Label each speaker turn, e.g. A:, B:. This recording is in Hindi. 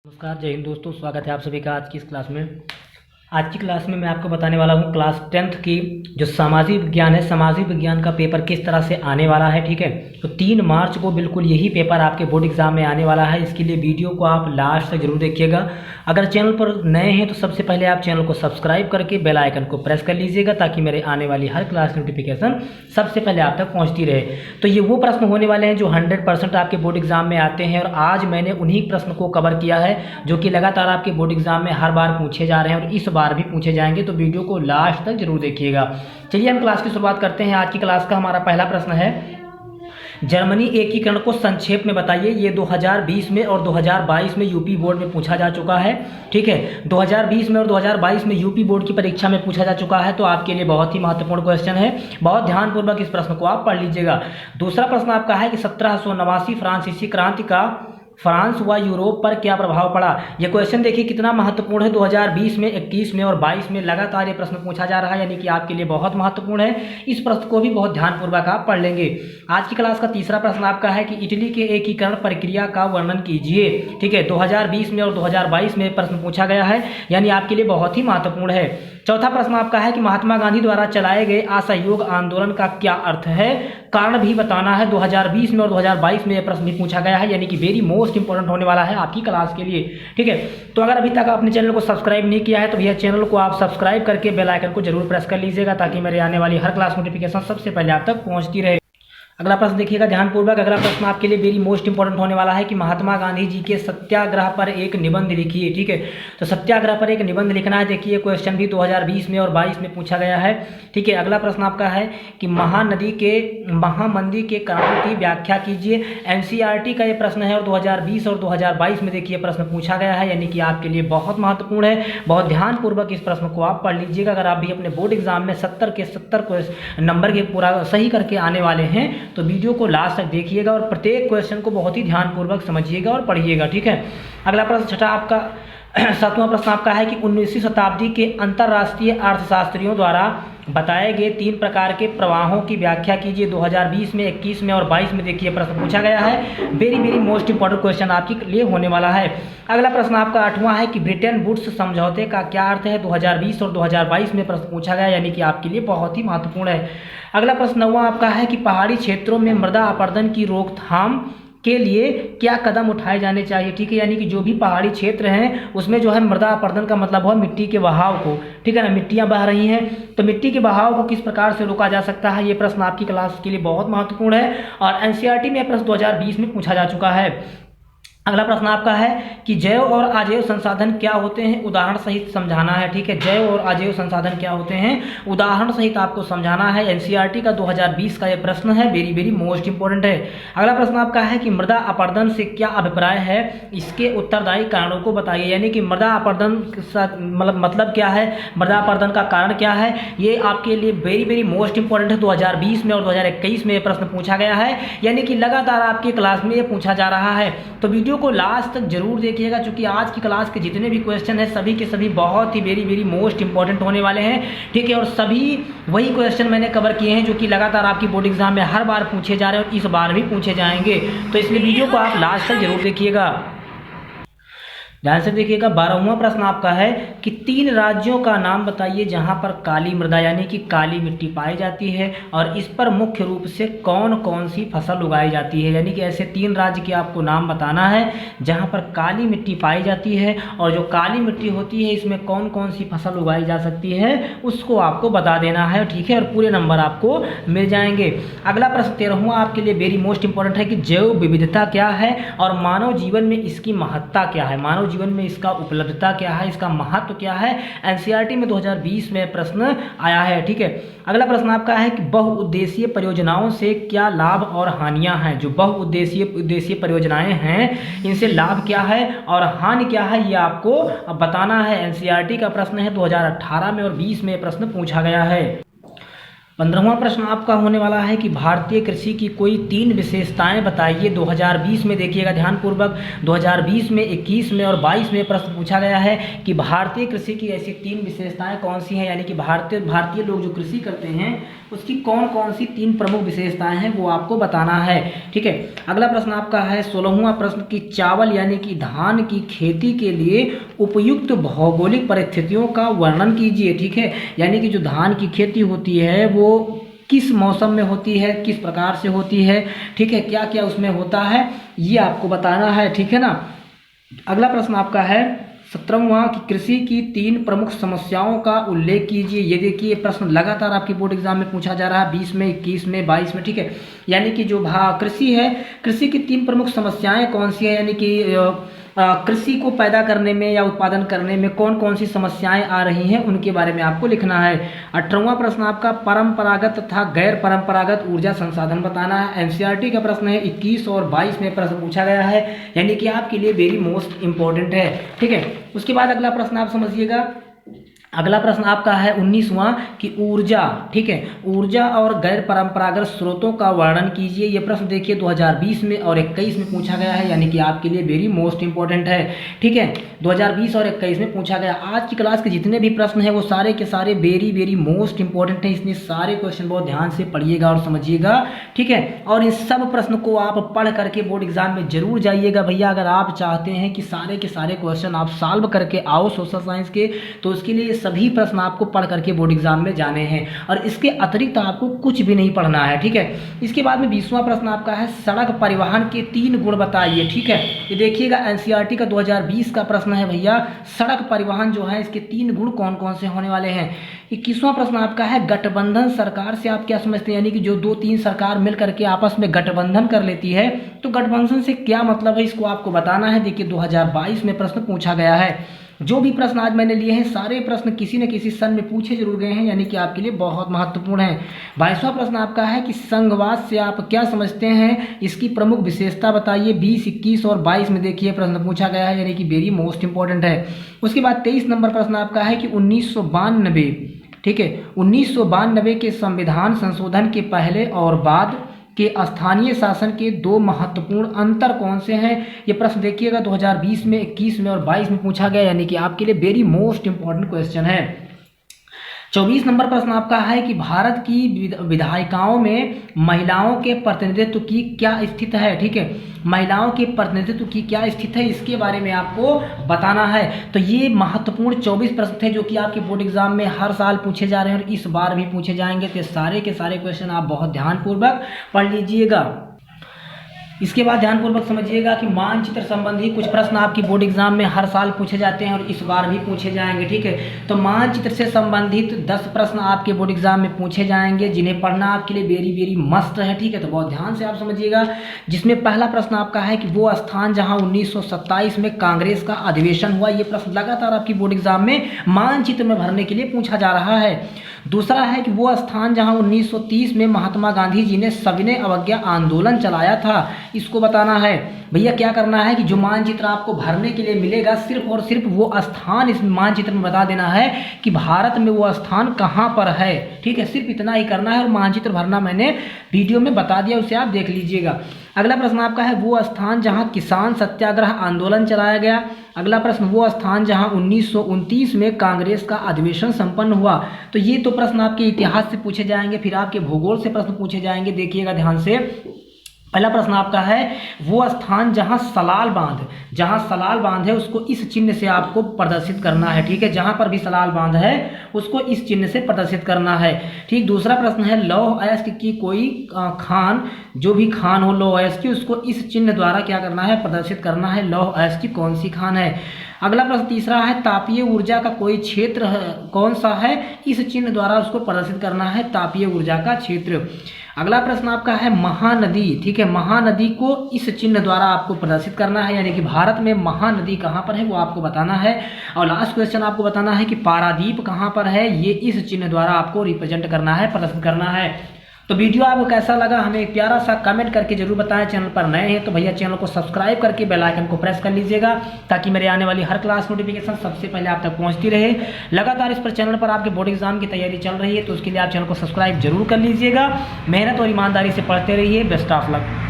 A: नमस्कार, जय हिंद दोस्तों। स्वागत है आप सभी का आज की इस क्लास में। आज की क्लास में मैं आपको बताने वाला हूँ क्लास 10th की जो सामाजिक विज्ञान है, सामाजिक विज्ञान का पेपर किस तरह से आने वाला है। ठीक है, तो 3 मार्च को बिल्कुल यही पेपर आपके बोर्ड एग्जाम में आने वाला है। इसके लिए वीडियो को आप लास्ट तक जरूर देखिएगा। अगर चैनल पर नए हैं तो सबसे पहले आप चैनल को सब्सक्राइब करके बेल आइकन को प्रेस कर लीजिएगा ताकि मेरे आने वाली हर क्लास नोटिफिकेशन सबसे पहले आप तक पहुँचती रहे। तो ये वो प्रश्न होने वाले हैं जो 100% आपके बोर्ड एग्जाम में आते हैं और आज मैंने उन्हीं प्रश्न को कवर किया है जो कि लगातार आपके बोर्ड एग्जाम में हर बार पूछे जा रहे हैं और इस बार भी पूछे जाएंगे। तो वीडियो को लास्ट तक जरूर देखिएगा। चलिए हम क्लास की शुरुआत करते हैं। आज की क्लास का हमारा पहला प्रश्न है, जर्मनी एकीकरण को संक्षेप में बताइए। ये 2020 में और 2022 में यूपी बोर्ड में पूछा जा चुका है। ठीक है, 2020 में और 2022 में यूपी बोर्ड की परीक्षा में पूछा जा चुका है। तो आपके लिए बहुत ही महत्वपूर्ण क्वेश्चन है, बहुत ध्यानपूर्वक इस प्रश्न को आप पढ़ लीजिएगा। दूसरा प्रश्न आपका है कि 1789 फ्रांसीसी क्रांति का फ्रांस व यूरोप पर क्या प्रभाव पड़ा। यह क्वेश्चन देखिए कितना महत्वपूर्ण है। 2020 में, 21 में और 22 में लगातार ये प्रश्न पूछा जा रहा है, यानी कि आपके लिए बहुत महत्वपूर्ण है। इस प्रश्न को भी बहुत ध्यानपूर्वक आप पढ़ लेंगे। आज की क्लास का तीसरा प्रश्न आपका है कि इटली के एकीकरण प्रक्रिया का वर्णन कीजिए। ठीक है, 2020 में और 2022 में प्रश्न पूछा गया है, यानी आपके लिए बहुत ही महत्वपूर्ण है। चौथा प्रश्न आपका है कि महात्मा गांधी द्वारा चलाए गए असहयोग आंदोलन का क्या अर्थ है, कारण भी बताना है। 2020 में और 2022 में यह प्रश्न भी पूछा गया है, यानी कि वेरी मोस्ट इंपॉर्टेंट होने वाला है आपकी क्लास के लिए। ठीक है, तो अगर अभी तक आपने चैनल को सब्सक्राइब नहीं किया है तो भैया चैनल को आप सब्सक्राइब करके बेल आइकन को जरूर प्रेस कर लीजिएगा ताकि मेरे आने वाली हर क्लास नोटिफिकेशन सबसे पहले आप तक पहुंचती रहे। अगला प्रश्न देखिएगा ध्यानपूर्वक। अगला प्रश्न आपके लिए वेरी मोस्ट इंपॉर्टेंट होने वाला है कि महात्मा गांधी जी के सत्याग्रह पर एक निबंध लिखिए। ठीक है, तो सत्याग्रह पर एक निबंध लिखना है। देखिए क्वेश्चन भी 2020 में और 22 में पूछा गया है। ठीक है, अगला प्रश्न आपका है कि महामंदी के कारणों की व्याख्या कीजिए। एनसीईआरटी का ये प्रश्न है और 2020 और 2022 में देखिए प्रश्न पूछा गया है, यानी कि आपके लिए बहुत महत्वपूर्ण है। बहुत ध्यानपूर्वक इस प्रश्न को आप पढ़ लीजिएगा। अगर आप भी अपने बोर्ड एग्जाम में 70 के 70 नंबर के पूरा सही करके आने वाले हैं तो वीडियो को लास्ट तक देखिएगा और प्रत्येक क्वेश्चन को बहुत ही ध्यानपूर्वक समझिएगा और पढ़िएगा। ठीक है, अगला प्रश्न छठा आपका सातवां प्रश्न आपका है कि 19वीं शताब्दी के अंतर्राष्ट्रीय अर्थशास्त्रियों द्वारा बताए गए 3 प्रकार के प्रवाहों की व्याख्या कीजिए। 2020 में, 21 में और 22 में देखिए प्रश्न पूछा गया है। Very very most important question आपके लिए होने वाला है। अगला प्रश्न आपका 8वां है कि ब्रिटेन वुड्स समझौते का क्या अर्थ है। 2020 और 2022 में प्रश्न पूछा गया, यानी कि आपके लिए बहुत ही महत्वपूर्ण है। अगला प्रश्न 9वां आपका है कि पहाड़ी क्षेत्रों में मृदा अपरदन की रोकथाम के लिए क्या कदम उठाए जाने चाहिए। ठीक है, यानी कि जो भी पहाड़ी क्षेत्र हैं उसमें जो है मृदा अपरदन का मतलब हुआ मिट्टी के बहाव को। ठीक है ना, मिट्टियां बह रही हैं तो मिट्टी के बहाव को किस प्रकार से रोका जा सकता है, ये प्रश्न आपकी क्लास के लिए बहुत महत्वपूर्ण है और एनसीईआरटी में प्रश्न 2020 में पूछा जा चुका है। अगला प्रश्न आपका है कि जैव और अजैव संसाधन क्या होते हैं, उदाहरण सहित समझाना है। ठीक है, जैव और अजैव संसाधन क्या होते हैं, उदाहरण सहित आपको समझाना है। एनसीईआरटी का 2020 का यह प्रश्न है, वेरी वेरी मोस्ट इंपॉर्टेंट है। अगला प्रश्न आपका है कि मृदा अपरदन से क्या अभिप्राय है, इसके उत्तरदायी कारणों को बताइए। यानी कि मृदा अपरदन मतलब क्या है, मृदा अपरदन का कारण क्या है, ये आपके लिए वेरी वेरी मोस्ट इंपॉर्टेंट है। 2020 में और 2021 में यह प्रश्न पूछा गया है, यानी कि लगातार आपकी क्लास में ये पूछा जा रहा है। तो वीडियो को लास्ट तक जरूर देखिएगा, क्योंकि आज की क्लास के जितने भी क्वेश्चन हैं सभी के सभी बहुत ही वेरी वेरी मोस्ट इंपॉर्टेंट होने वाले हैं। ठीक है, और सभी वही क्वेश्चन मैंने कवर किए हैं जो कि लगातार आपकी बोर्ड एग्जाम में हर बार पूछे जा रहे हैं और इस बार भी पूछे जाएंगे। तो इसलिए वीडियो को आप लास्ट तक जरूर देखिएगा। ध्यान से देखिएगा। 12वां प्रश्न आपका है कि 3 राज्यों का नाम बताइए जहां पर काली मृदा यानी कि काली मिट्टी पाई जाती है और इस पर मुख्य रूप से कौन कौन सी फसल उगाई जाती है। यानी कि ऐसे 3 राज्य के आपको नाम बताना है जहां पर काली मिट्टी पाई जाती है और जो काली मिट्टी होती है इसमें कौन कौन सी फसल उगाई जा सकती है उसको आपको बता देना है। ठीक है, और पूरे नंबर आपको मिल जाएंगे। अगला प्रश्न 13वां आपके लिए वेरी मोस्ट इंपॉर्टेंट है कि जैव विविधता क्या है और मानव जीवन में इसकी महत्ता क्या है, मानव जीवन में इसका उपलब्धता क्या है, इसका महत्व क्या है। एनसीईआरटी में 2020 में प्रश्न आया है। ठीक है, अगला प्रश्न आपका है कि बहुउद्देशीय परियोजनाओं से क्या लाभ और हानियां हैं। जो बहुउद्देशीय परियोजनाएं हैं इनसे लाभ क्या है और हानि क्या है ये आपको बताना है। एनसीईआरटी का प्रश्न है, 2018 में और 20 में प्रश्न पूछा गया है। 15वां प्रश्न आपका होने वाला है कि भारतीय कृषि की कोई 3 विशेषताएं बताइए। 2020 में देखिएगा ध्यानपूर्वक, 2020 में, 21 में और 22 में प्रश्न पूछा गया है कि भारतीय कृषि की ऐसी 3 विशेषताएं कौन सी हैं, यानी कि भारतीय लोग जो कृषि करते हैं उसकी कौन कौन सी 3 प्रमुख विशेषताएं हैं वो आपको बताना है। ठीक है, अगला प्रश्न आपका है 16वां प्रश्न कि चावल यानी कि धान की खेती के लिए उपयुक्त भौगोलिक परिस्थितियों का वर्णन कीजिए। ठीक है, यानी कि जो धान की खेती होती है वो किस मौसम में होती है, किस प्रकार से होती है, ठीक है, क्या क्या उसमें होता है, ये आपको बताना है। ठीक है ना। अगला प्रश्न आपका है 17वां कि कृषि की 3 प्रमुख समस्याओं का उल्लेख कीजिए। ये देखिए प्रश्न लगातार आपके बोर्ड एग्जाम में पूछा जा रहा है, 20 में, 21 में, 22 में। ठीक है, यानी कि जो कृषि है, कृषि की 3 प्रमुख समस्याएं कौन सी है, यानी कि कृषि को पैदा करने में या उत्पादन करने में कौन कौन सी समस्याएं आ रही हैं उनके बारे में आपको लिखना है। 18वां प्रश्न आपका परंपरागत तथा गैर परंपरागत ऊर्जा संसाधन बताना है। एनसीईआरटी का प्रश्न है, 21 और 22 में प्रश्न पूछा गया है, यानी कि आपके लिए वेरी मोस्ट इंपॉर्टेंट है। ठीक है, उसके बाद अगला प्रश्न आप समझिएगा, अगला प्रश्न आपका है 19वां कि ऊर्जा, ठीक है, ऊर्जा और गैर परंपरागत स्रोतों का वर्णन कीजिए। ये प्रश्न देखिए 2020 में और 21 में पूछा गया है, यानी कि आपके लिए वेरी मोस्ट इंपॉर्टेंट है। ठीक है, 2020 और 21 में पूछा गया। आज की क्लास के जितने भी प्रश्न हैं वो सारे के सारे वेरी वेरी मोस्ट इंपॉर्टेंट हैं, इसलिए सारे क्वेश्चन बहुत ध्यान से पढ़िएगा और समझिएगा। ठीक है, और इस सब प्रश्न को आप पढ़ करके बोर्ड एग्जाम में जरूर जाइएगा भैया। अगर आप चाहते हैं कि सारे के सारे क्वेश्चन आप सॉल्व करके आओ सोशल साइंस के, तो उसके लिए सभी प्रश्न आपको पढ़ करके बोर्ड एग्जाम में जाने हैं, और इसके अतिरिक्त आपको कुछ भी नहीं पढ़ना है। ठीक है, इसके बाद में 20वां प्रश्न आपका है सड़क परिवहन के 3 गुण बताइए। ठीक है, ये देखिएगा एनसीईआरटी का 2020 का प्रश्न है भैया, सड़क परिवहन जो है इसके 3 गुण कौन कौन से होने वाले हैं। 21वां प्रश्न आपका है गठबंधन सरकार से आप क्या समझते हैं, यानी कि जो 2-3 सरकार मिल करके आपस में गठबंधन कर लेती है तो गठबंधन से क्या मतलब है, इसको आपको बताना है। देखिए 2022 में प्रश्न पूछा गया है। जो भी प्रश्न आज मैंने लिए हैं सारे प्रश्न किसी न किसी सन में पूछे जरूर गए हैं, यानी कि आपके लिए बहुत महत्वपूर्ण है। 22वां प्रश्न आपका है कि संघवाद से आप क्या समझते हैं, इसकी प्रमुख विशेषता बताइए। 20, 21 और 22 में देखिए प्रश्न पूछा गया है, यानी कि वेरी मोस्ट इंपॉर्टेंट है। उसके बाद 23 नंबर प्रश्न आपका है कि 1992, ठीक है, 1992 के संविधान संशोधन के पहले और बाद के स्थानीय शासन के 2 महत्वपूर्ण अंतर कौन से हैं। ये प्रश्न देखिएगा 2020 में, 21 में और 22 में पूछा गया, यानी कि आपके लिए वेरी मोस्ट इंपॉर्टेंट क्वेश्चन है। 24 नंबर प्रश्न आपका है कि भारत की विधायिकाओं में महिलाओं के प्रतिनिधित्व की क्या स्थिति है। ठीक है, महिलाओं के प्रतिनिधित्व की क्या स्थिति है, इसके बारे में आपको बताना है। तो ये महत्वपूर्ण 24 प्रश्न थे जो कि आपके बोर्ड एग्जाम में हर साल पूछे जा रहे हैं और इस बार भी पूछे जाएंगे। तो सारे के सारे क्वेश्चन आप बहुत ध्यानपूर्वक पढ़ लीजिएगा। इसके बाद ध्यानपूर्वक समझिएगा कि मानचित्र संबंधी कुछ प्रश्न आपकी बोर्ड एग्जाम में हर साल पूछे जाते हैं और इस बार भी पूछे जाएंगे। ठीक है, तो मानचित्र से संबंधित 10 प्रश्न आपके बोर्ड एग्जाम में पूछे जाएंगे, जिन्हें पढ़ना आपके लिए वेरी वेरी मस्त है। ठीक है, तो बहुत ध्यान से आप समझिएगा। जिसमें पहला प्रश्न आपका है कि वो स्थान जहां 1927 में कांग्रेस का अधिवेशन हुआ। ये प्रश्न लगातार आपकी बोर्ड एग्जाम में मानचित्र में भरने के लिए पूछा जा रहा है। दूसरा है कि वो स्थान जहां 1930 में महात्मा गांधी जी ने सविनय अवज्ञा आंदोलन चलाया था, इसको बताना है। भैया क्या करना है कि जो मानचित्र आपको भरने के लिए मिलेगा सिर्फ और सिर्फ वो स्थान इस मानचित्र में बता देना है कि भारत में वो स्थान कहाँ पर है। ठीक है, सिर्फ इतना ही करना है और मानचित्र भरना मैंने वीडियो में बता दिया, उसे आप देख लीजिएगा। अगला प्रश्न आपका है वो स्थान जहां किसान सत्याग्रह आंदोलन चलाया गया। अगला प्रश्न वो स्थान जहां 1929 में कांग्रेस का अधिवेशन संपन्न हुआ। तो ये तो प्रश्न आपके इतिहास से पूछे जाएंगे, फिर आपके भूगोल से प्रश्न पूछे जाएंगे। देखिएगा ध्यान से। पहला प्रश्न आपका है वो स्थान जहां सलाल बांध है उसको इस चिन्ह से आपको प्रदर्शित करना है। ठीक है, जहां पर भी सलाल बांध है उसको इस चिन्ह से प्रदर्शित करना है। ठीक, दूसरा प्रश्न है लौह अयस्क की कोई खान, जो भी खान हो लौह अयस्क की, उसको इस चिन्ह द्वारा क्या करना है, प्रदर्शित करना है। लौह अयस्क की कौन सी खान है। अगला प्रश्न तीसरा है तापीय ऊर्जा का कोई क्षेत्र कौन सा है, इस चिन्ह द्वारा उसको प्रदर्शित करना है, तापीय ऊर्जा का क्षेत्र। अगला प्रश्न आपका है महानदी। ठीक है, महानदी को इस चिन्ह द्वारा आपको प्रदर्शित करना है, यानी कि भारत में महानदी कहाँ पर है वो आपको बताना है। और लास्ट क्वेश्चन आपको बताना है कि पारादीप कहाँ पर है, ये इस चिन्ह द्वारा आपको रिप्रेजेंट करना है, प्रदर्शित करना है। तो वीडियो आपको कैसा लगा हमें एक प्यारा सा कमेंट करके जरूर बताएं। चैनल पर नए हैं तो भैया चैनल को सब्सक्राइब करके बेल आइकन को प्रेस कर लीजिएगा, ताकि मेरे आने वाली हर क्लास नोटिफिकेशन सबसे पहले आप तक पहुंचती रहे। लगातार इस पर चैनल पर आपके बोर्ड एग्जाम की तैयारी चल रही है, तो उसके लिए आप चैनल को सब्सक्राइब जरूर कर लीजिएगा। मेहनत और ईमानदारी से पढ़ते रहिए। Best of luck.